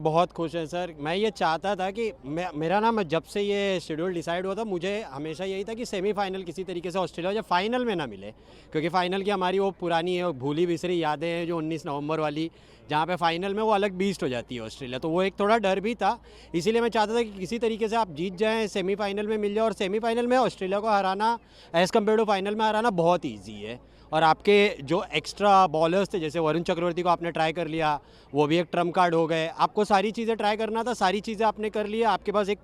बहुत खुश है सर। मैं ये चाहता था कि मेरा ना, मैं जब से ये शेड्यूल डिसाइड हुआ था, मुझे हमेशा यही था कि सेमीफाइनल किसी तरीके से ऑस्ट्रेलिया जब फाइनल में ना मिले, क्योंकि फाइनल की हमारी वो पुरानी है, भूली बिसरी यादें हैं जो 19 नवंबर वाली, जहाँ पे फाइनल में वो अलग बीस्ट हो जाती है ऑस्ट्रेलिया, तो वो एक थोड़ा डर भी था। इसीलिए मैं चाहता था कि किसी तरीके से आप जीत जाएँ, सेमीफाइनल में मिल जाए, और सेमीफाइनल में ऑस्ट्रेलिया को हराना एज़ कम्पेयर टू फाइनल में हराना बहुत ईजी है। और आपके जो एक्स्ट्रा बॉलर्स थे, जैसे वरुण चक्रवर्ती को आपने ट्राई कर लिया, वो भी एक ट्रम्प कार्ड हो गए। आपको सारी चीज़ें ट्राई करना था, सारी चीज़ें आपने कर ली है। आपके पास एक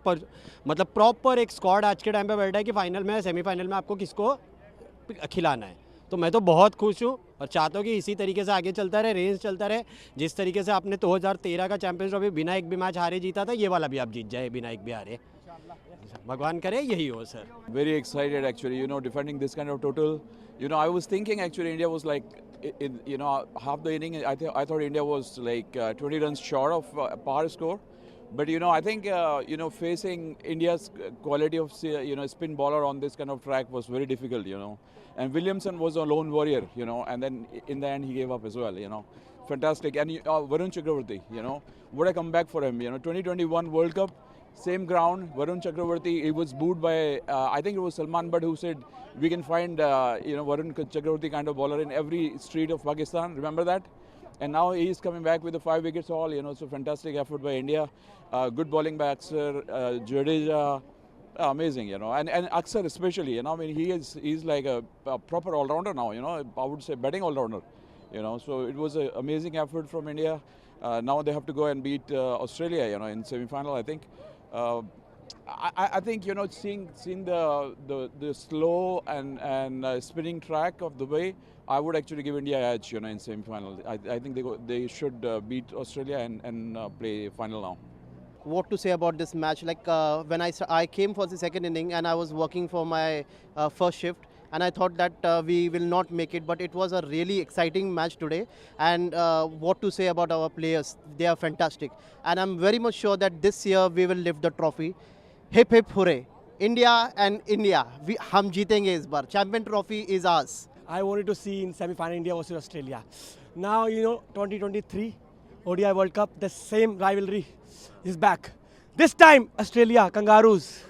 मतलब प्रॉपर एक स्क्वाड आज के टाइम पे बैठा है कि फाइनल में, सेमीफाइनल में आपको किसको खिलाना है। तो मैं तो बहुत खुश हूँ और चाहता हूँ कि इसी तरीके से आगे चलता रहे, रेंज चलता रहे। जिस तरीके से आपने 2013 का चैंपियंस ट्रॉफी बिना एक भी मैच हारे जीता था, ये वाला भी आप जीत जाए बिना एक भी हारे। भगवान करे यही हो sir. Very excited actually, defending this kind of total. I was thinking actually India was like, half the inning, I thought India was like 20 runs short of par score. But, I think, facing India's quality of, spin bowler on this kind of track was very difficult. And Williamson was a lone warrior, and then in the end he gave up as well. Fantastic. And Varun Chakravarti, what a comeback for him. 2021 World Cup. Same ground, Varun Chakravarti, he was booed by, I think it was Salman Butt who said, we can find, Varun Chakravarti kind of bowler in every street of Pakistan. Remember that? And now he's coming back with the 5 wickets all, so fantastic effort by India. Good bowling by Axar, Jadeja, amazing, and Axar especially, I mean, he's like a proper all-rounder now, I would say batting all-rounder, so it was an amazing effort from India. Now they have to go and beat Australia, in semi-final, I think. I think seeing the slow and spinning track of the way, I would actually give India edge, in semi-final. I think they should beat Australia and play final now. What to say about this match? Like when I came for the second inning and I was working for my first shift, and I thought that we will not make it, but it was a really exciting match today. And what to say about our players? They are fantastic, and I'm very much sure that this year we will lift the trophy. Hip hip hooray! India and India, हम जीतेंगे इस बार. Champion trophy is ours. I wanted to see in semi-final India versus Australia. Now, 2023 ODI World Cup, the same rivalry is back. This time, Australia, Kangaroos,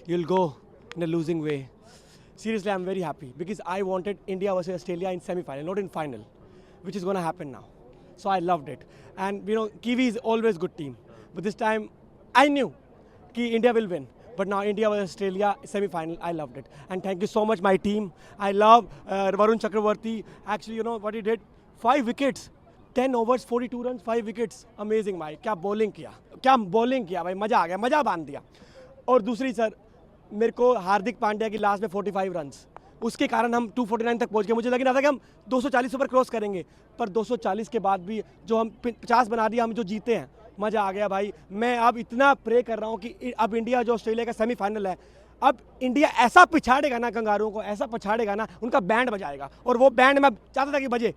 you'll go in a losing way. Seriously, I'm very happy because I wanted India versus Australia in semi-final, not in final, which is going to happen now. So I loved it. And, Kiwi is always good team. But this time, I knew that India will win. But now India versus Australia semi-final, I loved it. And thank you so much, my team. I love Varun Chakravarti. Actually, what he did? 5 wickets. 10 overs, 42 runs, 5 wickets. Amazing भाई, क्या bowling किया भाई, मजा आ गया, मजा बांध दिया. और दूसरी सर, मेरे को हार्दिक पांड्या की लास्ट में 45 रन्स, उसके कारण हम 249 तक पहुंच गए. मुझे लग रहा था कि हम 240 ओवर क्रॉस करेंगे, पर 240 के बाद भी जो हम 50 बना दिया, हम जो जीते हैं, मज़ा आ गया भाई. मैं अब इतना प्रे कर रहा हूँ कि अब इंडिया जो ऑस्ट्रेलिया का सेमीफाइनल है, अब इंडिया ऐसा पिछाड़ेगा ना कंगारुओं को, ऐसा पिछाड़ेगा ना, उनका बैंड बजाएगा. और वो बैंड मैं चाहता था कि बजे,